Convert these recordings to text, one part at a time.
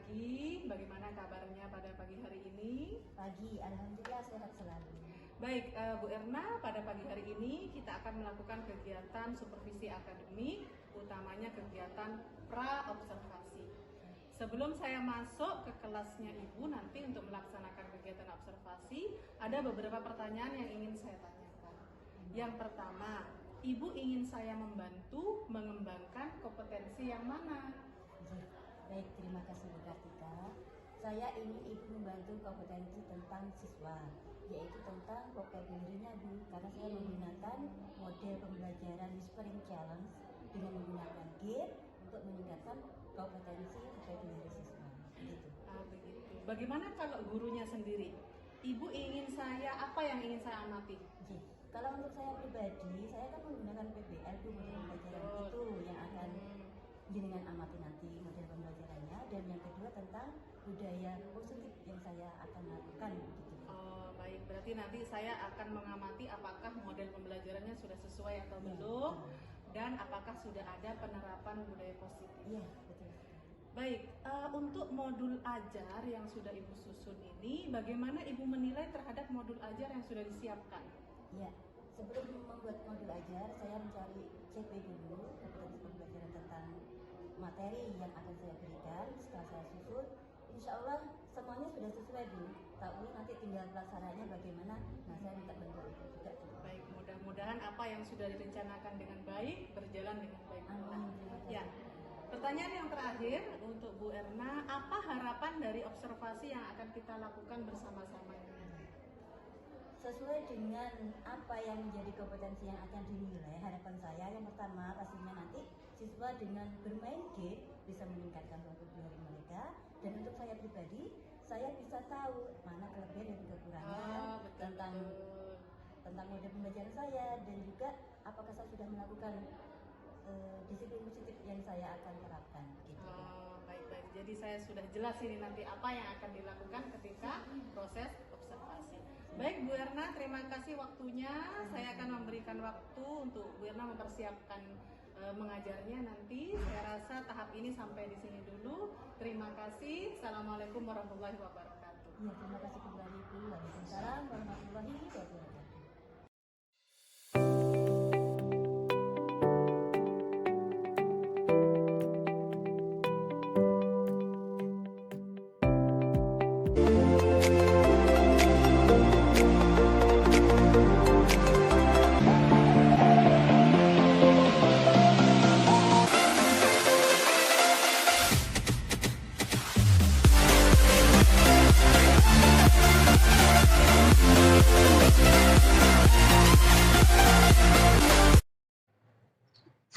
pagi, bagaimana kabarnya pada pagi hari ini? Pagi, alhamdulillah sehat selalu. Baik, Bu Erna, pada pagi hari ini kita akan melakukan kegiatan supervisi akademik, utamanya kegiatan pra-observasi. Sebelum saya masuk ke kelasnya Ibu nanti untuk melaksanakan kegiatan observasi, ada beberapa pertanyaan yang ingin saya tanyakan. Yang pertama, Ibu ingin saya membantu mengembangkan kompetensi yang mana? Baik, terima kasih Bu Kartika. Saya ingin Ibu membantu kompetensi tentang siswa, yaitu tentang vocabulary-nya Bu, karena saya menggunakan model pembelajaran Whispering Challenge dengan menggunakan game untuk meningkatkan kompetensi vocabulary siswa. Begitu. Begitu. Bagaimana kalau gurunya sendiri? Ibu ingin apa yang ingin saya amati? Kalau untuk saya pribadi, saya kan menggunakan PBL Bu, model pembelajaran itu yang akan jenengan amati nanti model pembelajarannya, dan yang kedua tentang budaya positif yang saya akan lakukan gitu. Baik, berarti nanti saya akan mengamati apakah model pembelajarannya sudah sesuai atau belum, dan apakah sudah ada penerapan budaya positif. Iya, betul. Baik, untuk modul ajar yang sudah Ibu susun ini, bagaimana Ibu menilai terhadap modul ajar yang sudah disiapkan? Iya, sebelum membuat modul ajar, saya mencari CP dulu, kompetensi pembelajaran tentang materi yang akan saya berikan. Setelah saya susun, insya Allah semuanya sudah sesuai Bu. Tapi nanti tinggal pelaksananya bagaimana, nah saya minta bantuan Ibu juga. Baik, mudah-mudahan apa yang sudah direncanakan dengan baik berjalan dengan baik. Ya. Pertanyaan yang terakhir untuk Bu Erna, apa harapan dari observasi yang akan kita lakukan bersama-sama ini? Sesuai dengan apa yang menjadi kompetensi yang akan dinilai, harapan saya yang pertama pastinya nanti siswa dengan bermain game bisa meningkatkan vocabulary mereka, dan untuk saya pribadi, saya bisa tahu mana kelebihan dan kekurangan tentang model pembelajaran saya, dan juga apakah saya sudah melakukan disiplin positif yang saya akan terapkan gitu. Baik. Jadi saya sudah jelas ini nanti apa yang akan dilakukan ketika proses observasi. Baik Bu Erna, terima kasih waktunya. Saya akan memberikan waktu untuk Bu Erna mempersiapkan mengajarnya nanti. Saya rasa tahap ini sampai di sini dulu. Terima kasih. Assalamualaikum warahmatullahi wabarakatuh. Ya, terima kasih kembali Bu. Waalaikumsalam warahmatullahi wabarakatuh.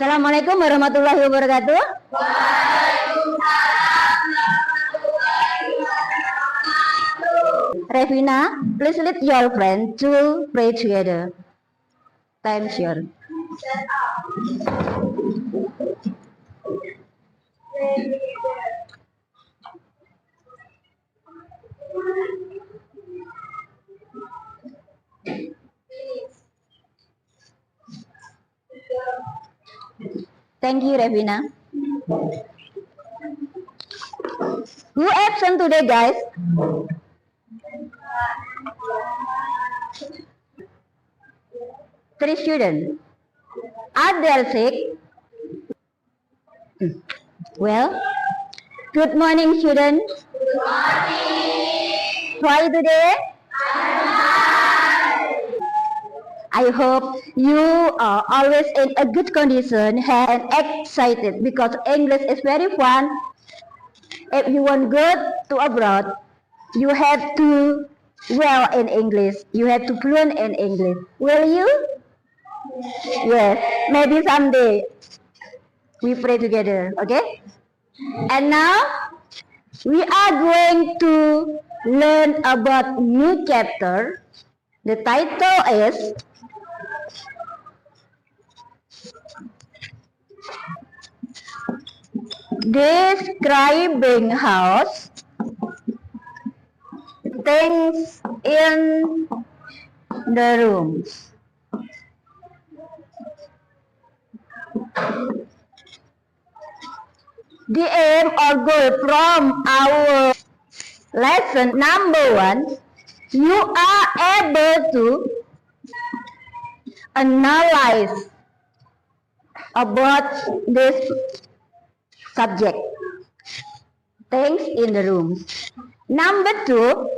Assalamualaikum warahmatullahi wabarakatuh. Revina, please lead your friend to pray together. Time sure. Thank you, Revina. Who absent today, guys? Three students. Are they sick? Well, good morning, students. Good morning. How are you today? I hope you are always in a good condition and excited because English is very fun. If you want to go to abroad, you have to well in English. You have to fluent in English. Will you? Yes, maybe someday. We pray together, okay? And now we are going to learn about new chapter. The title is Describing House, Things in the Rooms. The aim or goal from our lesson number 1, you are able to analyze about this subject, things in the room. Number 2,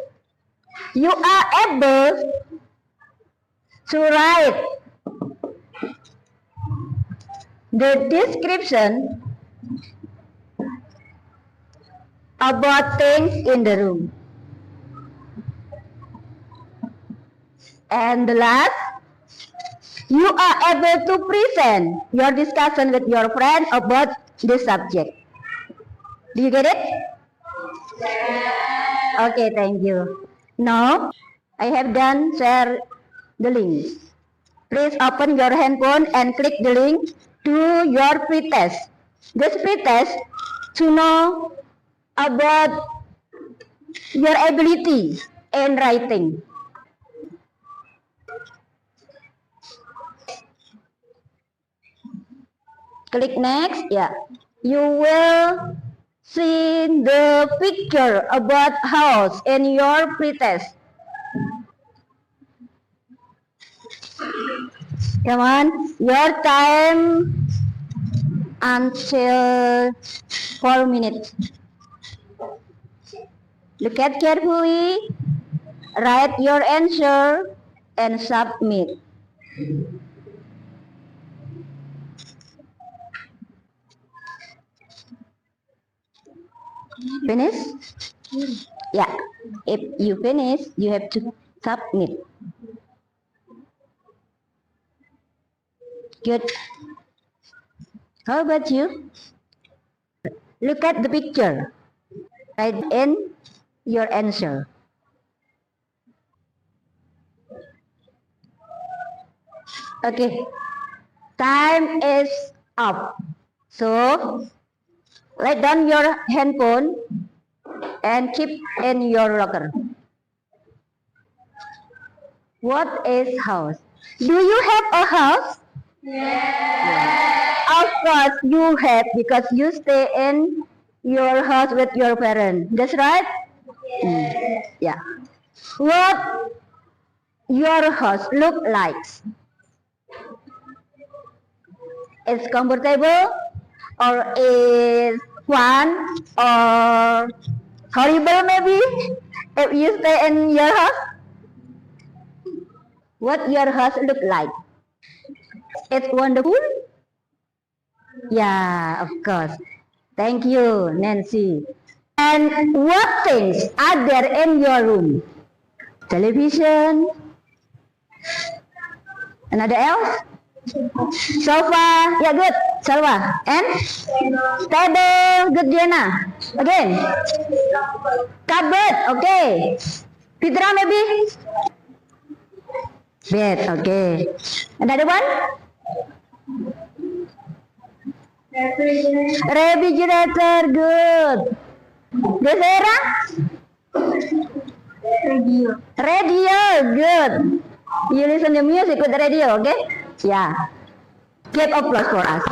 you are able to write the description about things in the room. And the last, you are able to present your discussion with your friend about this subject. Do you get it? Okay, thank you. Now, I have done share the link. Please open your handphone and click the link to your pretest. This pretest to know about your ability in writing. Click next. Yeah, you will see the picture about house in your pretest. Come on, your time until 4 minutes. Look at carefully, write your answer and submit. Finish? Yeah, if you finish, you have to submit. Good. How about you? Look at the picture. Write in your answer. Okay. Time is up. So, write down your handphone and keep in your locker. What is house? Do you have a house? Yeah. Of course you have, because you stay in your house with your parents. That's right? Yeah. What your house look like? It's comfortable or is fun or horrible maybe if you stay in your house? What your house look like? It's wonderful? Yeah, of course. Thank you, Nancy. And what things are there in your room? Television? Another else? Sofa? Yeah, good. Sofa. And? Table. Good, Diana. Again? Cupboard. Okay. Fitra maybe? Bed. Okay. Another one? Refrigerator, good. Desera? Radio, good. You listen to music with the radio, okay? Yeah. Give applause for us.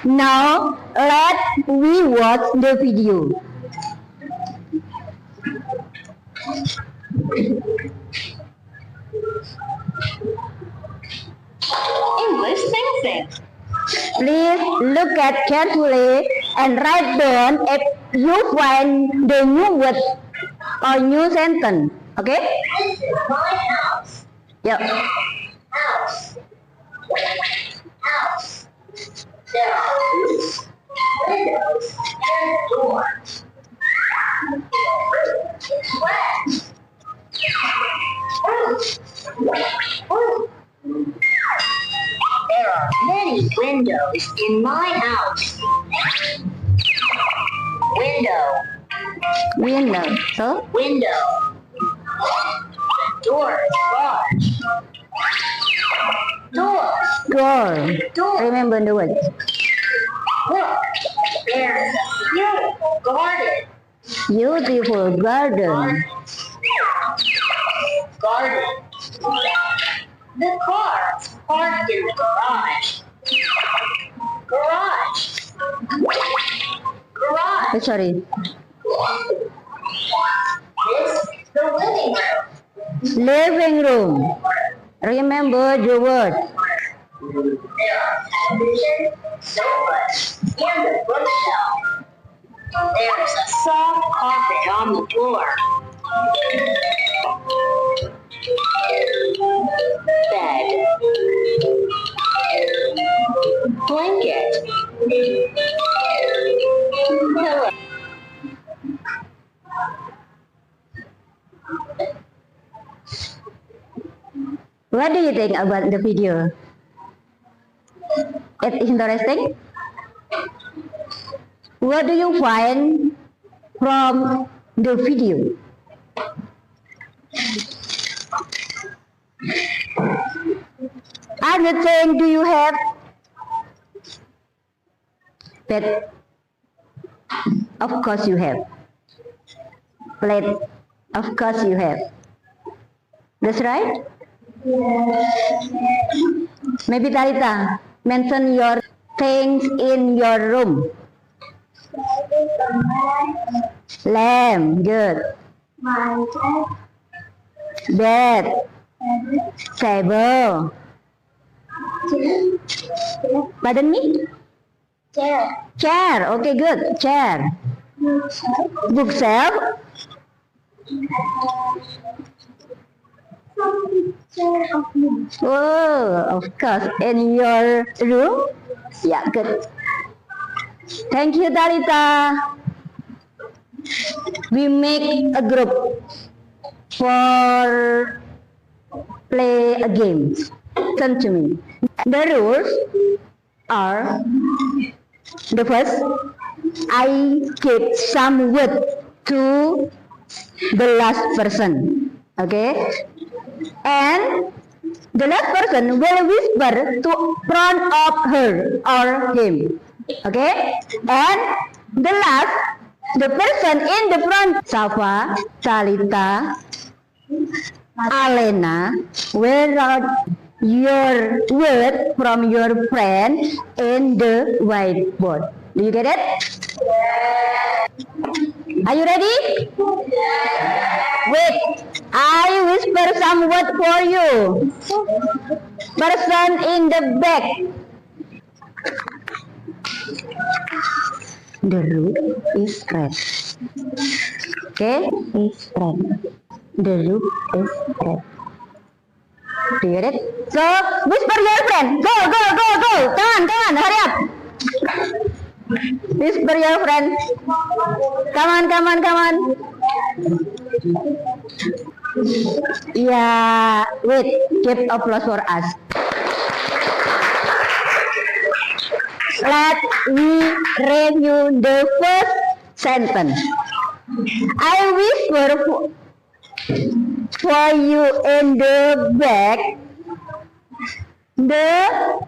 Now, let we watch the video. English sing. Please look at carefully and write down if you find the new word or new sentence. Okay? This is my house. Yep. House. House. There are roofs, windows, and doors. It's wet. There are many windows in my house. Window. So? Window. Door is large. Door. Remember the word. Look, there's a beautiful garden. Beautiful garden. The car is parked in the garage. Garage. Garage. Sorry. This is the living room. Living room. Remember the word. There are television, sofas, and a bookshelf. There's a soft carpet on the floor. Bed. Blanket. Pillow. What do you think about the video? It's interesting. What do you find from the video? Other thing do you have? Pet? Of course you have. Plate? Of course you have. That's right? Maybe Tarita, mention your things in your room. Lamp, good. Bed, table. Pardon me? Chair. Chair, okay, good. Chair. Bookshelf. Oh, of course. In your room? Yeah, good. Thank you, Tarita. We make a group for play a game. Listen to me. The rules are, the first, I give some word to the last person. Okay? And the last person will whisper to front of her or him. Okay? And the last, the person in the front, Safa, Talita, Alena, will write your word from your friend in the whiteboard. Do you get it? Are you ready? Wait, I whisper some word for you. Person in the back. The roof is red. Okay, is red. The roof is red. Do you get it? So, whisper your friend. Go, go, go, go. Come on, hurry up. Whisper your friend. Come on. Yeah, wait, give applause for us. Let me review the first sentence. I whisper for you in the back. The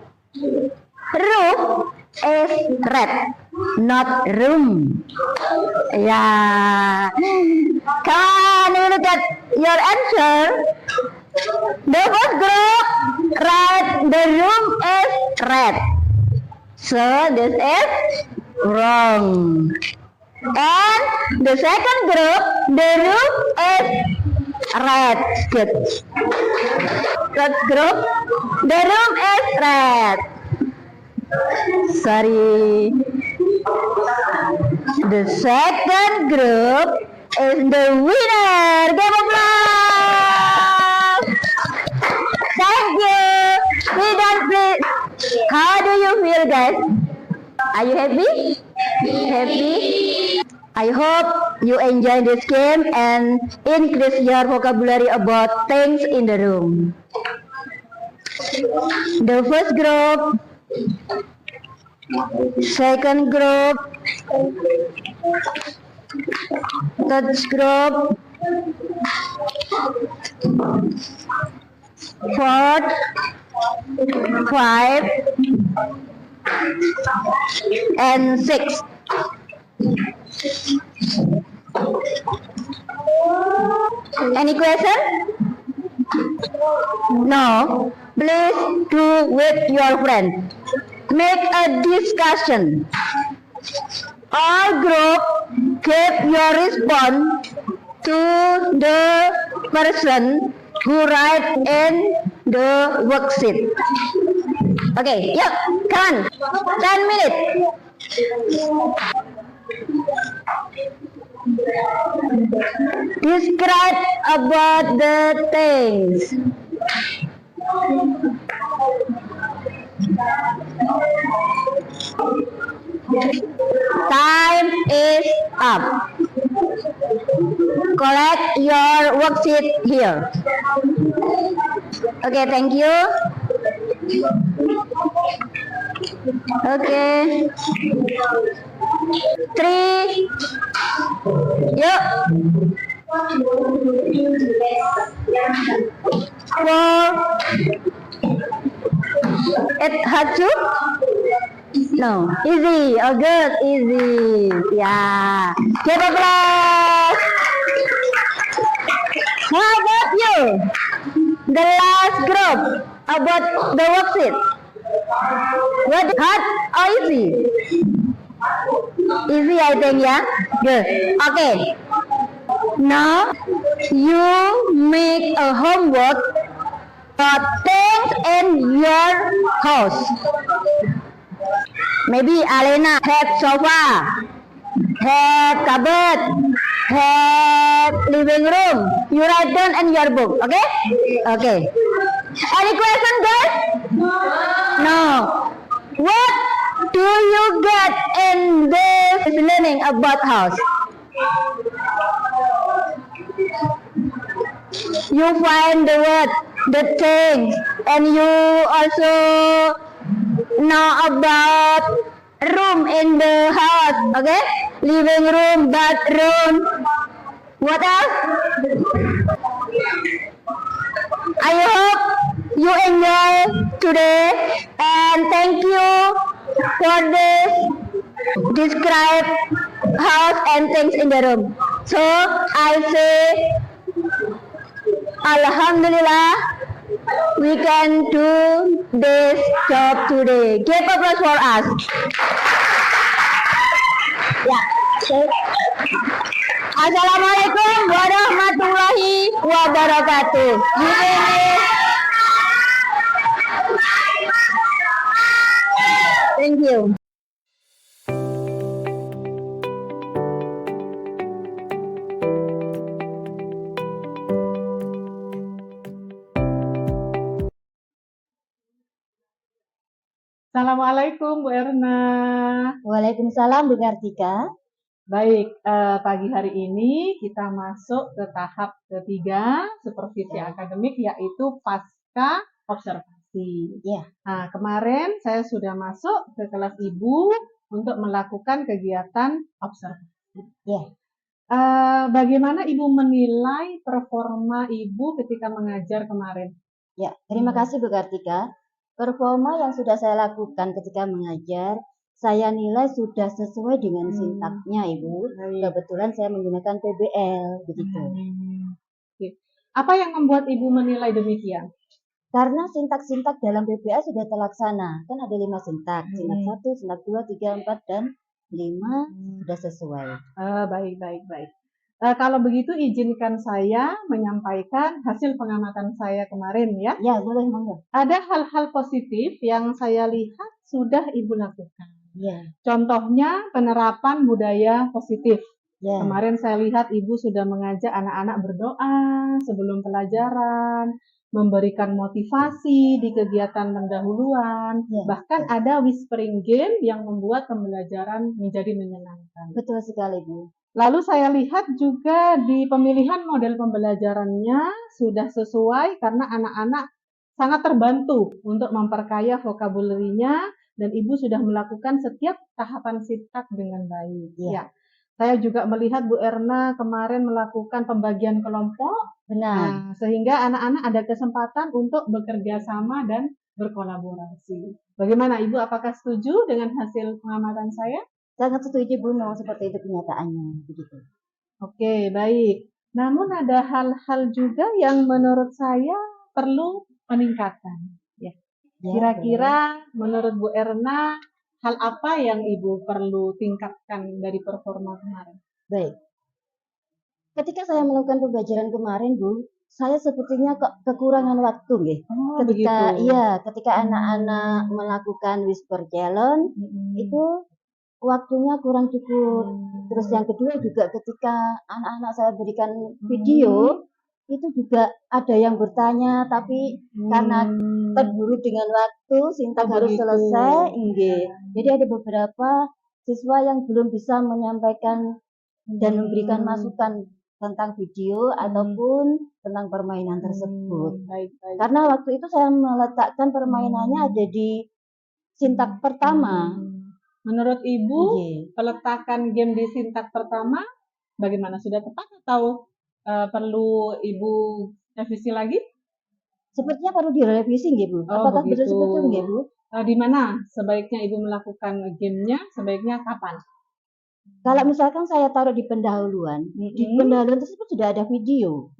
roof is red, not room. Yeah. Come on, you look at your answer. The first group write the room is red. So this is wrong. And the second group, the room is red. Good. Third group, the room is red. Sorry. The second group is the winner. Give applause. Thank you. We done play. How do you feel, guys? Are you happy? Happy? I hope you enjoy this game and increase your vocabulary about things in the room. The first group, second group, third group, fourth, five, and six. Any question? No. Please do with your friend. make a discussion. All group give your response to the person who write in the worksheet. Okay, yuk, come on. 10 minutes. Describe about the things. Time is up. Collect your worksheet here. Okay, thank you. Okay. 3. Yuk. 4. It hurt you? No. Easy. Oh, good. Easy. Yeah. Give applause. How about you? The last group about the worksheet. What hard or easy? Easy, I think, yeah. Good. Okay. Now you make a homework for things in your house. Maybe Alena have sofa, have cupboard, have living room. You write down in your book, okay? Okay. Any question, guys? No. What do you get in this learning about house? You find the word, the things, and you also know about room in the house, okay? Living room, bathroom. What else? I hope you enjoy today, and thank you for this describe house and things in the room. So I say Alhamdulillah, we can do this job today. Give applause for us. Yeah. Assalamualaikum warahmatullahi wabarakatuh. Thank you. Assalamualaikum Bu Erna. Waalaikumsalam Bu Kartika. Baik, pagi hari ini kita masuk ke tahap ketiga supervisi akademik, yaitu pasca observasi. Ya. Nah, kemarin saya sudah masuk ke kelas Ibu untuk melakukan kegiatan observasi. Ya. Bagaimana Ibu menilai performa Ibu ketika mengajar kemarin? Ya, terima kasih Bu Kartika. Performa yang sudah saya lakukan ketika mengajar, saya nilai sudah sesuai dengan sintaknya, Ibu. Baik. Kebetulan saya menggunakan PBL, begitu. Oke. Apa yang membuat Ibu menilai demikian? Karena sintak-sintak dalam PBL sudah terlaksana. Kan ada 5 sintak. Sintak 1, sintak 2, 3, 4, dan 5 sudah sesuai. Baik. Kalau begitu izinkan saya menyampaikan hasil pengamatan saya kemarin ya. Ya, boleh, monggo. Ada hal-hal positif yang saya lihat sudah Ibu lakukan. Ya. Contohnya penerapan budaya positif. Ya. Kemarin saya lihat Ibu sudah mengajak anak-anak berdoa sebelum pelajaran, memberikan motivasi di kegiatan pendahuluan, Ya. bahkan ada whispering game yang membuat pembelajaran menjadi menyenangkan. Betul sekali, Bu. Lalu saya lihat juga di pemilihan model pembelajarannya sudah sesuai karena anak-anak sangat terbantu untuk memperkaya vocabulary-nya dan Ibu sudah melakukan setiap tahapan sintak dengan baik. Ya. Saya juga melihat Bu Erna kemarin melakukan pembagian kelompok. Benar. Sehingga anak-anak ada kesempatan untuk bekerja sama dan berkolaborasi. Bagaimana Ibu, apakah setuju dengan hasil pengamatan saya? Sangat setuju, Bu, memang seperti itu kenyataannya, begitu. Oke, baik. Namun ada hal-hal juga yang menurut saya perlu peningkatan. Ya. Ya, Kira-kira menurut Bu Erna, hal apa yang Ibu perlu tingkatkan dari performa kemarin? baik. Ketika saya melakukan pembelajaran kemarin, Bu, saya sepertinya kekurangan waktu, nggih. Oh, Ketika begitu. ketika anak-anak melakukan whisper challenge, Mm-mm. itu waktunya kurang cukup. Hmm. Terus yang kedua juga ketika anak-anak saya berikan video, itu juga ada yang bertanya, tapi karena terburu dengan waktu, sintak Oh, harus begitu. selesai, nggih. Jadi ada beberapa siswa yang belum bisa menyampaikan dan memberikan masukan tentang video ataupun tentang permainan tersebut. Baik, baik. Karena waktu itu saya meletakkan permainannya ada di sintak pertama. Menurut Ibu, Nggih. peletakan game di sintak pertama bagaimana? Sudah tepat atau perlu Ibu revisi lagi? Sepertinya perlu direvisi nggih, Bu. Oh, Apakah betul begitu. seperti itu nggih, Bu? Di mana sebaiknya Ibu melakukan gamenya? Sebaiknya kapan? Kalau misalkan saya taruh di pendahuluan, di pendahuluan tersebut sudah ada video.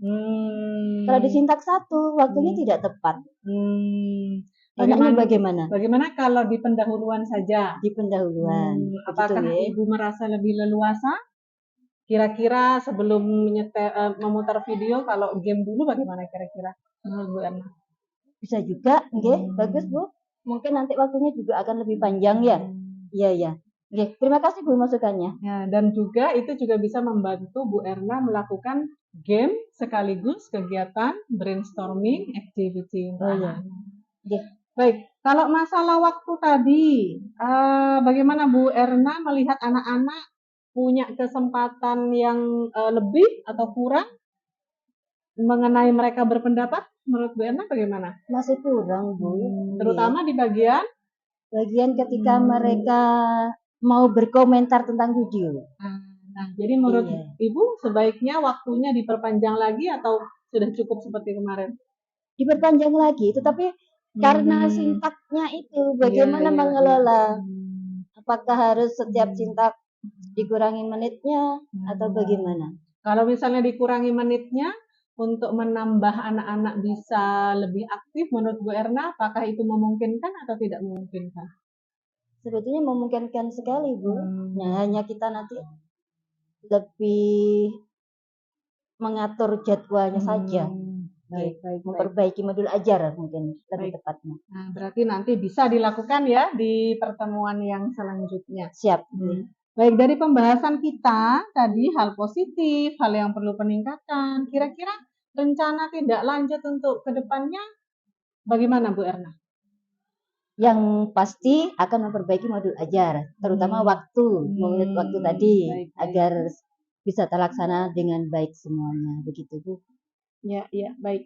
Kalau di sintak 1, waktunya tidak tepat. Enaknya bagaimana? Bagaimana kalau di pendahuluan saja? Di pendahuluan. Begitu, Apakah ya. Ibu merasa lebih leluasa? Kira-kira sebelum memutar video, kalau game dulu bagaimana kira-kira menurut Bu Erna? Bisa juga, nggih. Bagus, Bu. Mungkin nanti waktunya juga akan lebih panjang ya. Iya, iya. Nggih, terima kasih Bu masukannya. Ya, dan juga itu juga bisa membantu Bu Erna melakukan game sekaligus kegiatan brainstorming activity untuk Oh, iya. anak-anak. Nggih. Baik, kalau masalah waktu tadi, bagaimana Bu Erna melihat anak-anak punya kesempatan yang lebih atau kurang mengenai mereka berpendapat? Menurut Bu Erna bagaimana? Masih kurang, Bu. Terutama di bagian ketika mereka mau berkomentar tentang video. Nah, jadi menurut Iya. Ibu sebaiknya waktunya diperpanjang lagi atau sudah cukup seperti kemarin? Diperpanjang lagi, tetapi karena sintaknya itu bagaimana Iya, iya, mengelola? Apakah harus setiap sintak dikurangi menitnya atau bagaimana? Kalau misalnya dikurangi menitnya untuk menambah anak-anak bisa lebih aktif, menurut Bu Erna, apakah itu memungkinkan atau tidak memungkinkan? Sebetulnya memungkinkan sekali, Bu. Nah, hanya kita nanti lebih mengatur jadwalnya saja. Baik, baik, baik. Memperbaiki modul ajar mungkin lebih Baik. tepatnya. Nah, berarti nanti bisa dilakukan ya di pertemuan yang selanjutnya. Siap. Baik, dari pembahasan kita tadi hal positif, hal yang perlu peningkatan. Kira-kira rencana tindak lanjut untuk kedepannya bagaimana Bu Erna? Yang pasti akan memperbaiki modul ajar, terutama waktu, menurut waktu tadi, Baik, baik. agar bisa terlaksana dengan baik semuanya. Begitu, Bu. Ya, ya, baik.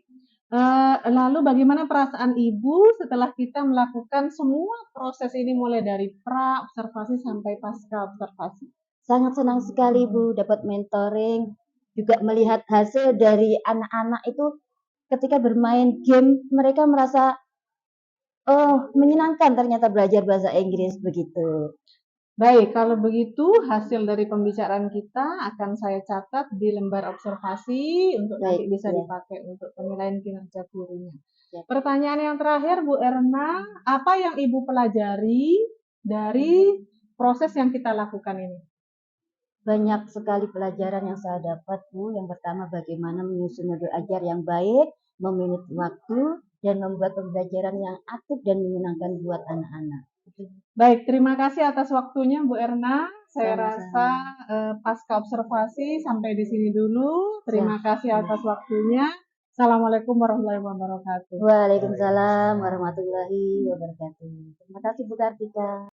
Lalu bagaimana perasaan Ibu setelah kita melakukan semua proses ini mulai dari pra observasi sampai pasca observasi? Sangat senang sekali, Bu, dapat mentoring, juga melihat hasil dari anak-anak itu ketika bermain game, mereka merasa menyenangkan ternyata belajar bahasa Inggris begitu. Baik, kalau begitu hasil dari pembicaraan kita akan saya catat di lembar observasi untuk Baik, nanti bisa ya. dipakai untuk penilaian kinerja gurunya. Ya. Pertanyaan yang terakhir, Bu Erna, apa yang Ibu pelajari dari proses yang kita lakukan ini? Banyak sekali pelajaran yang saya dapat, Bu. Yang pertama, bagaimana menyusun modul ajar yang baik, memanage waktu, dan membuat pembelajaran yang aktif dan menyenangkan buat anak-anak. Baik, terima kasih atas waktunya Bu Erna. Saya Sama-sama. rasa pasca observasi sampai di sini dulu. Terima kasih atas waktunya. Assalamualaikum warahmatullahi wabarakatuh. Waalaikumsalam warahmatullahi wabarakatuh. Terima kasih Bu Kartika.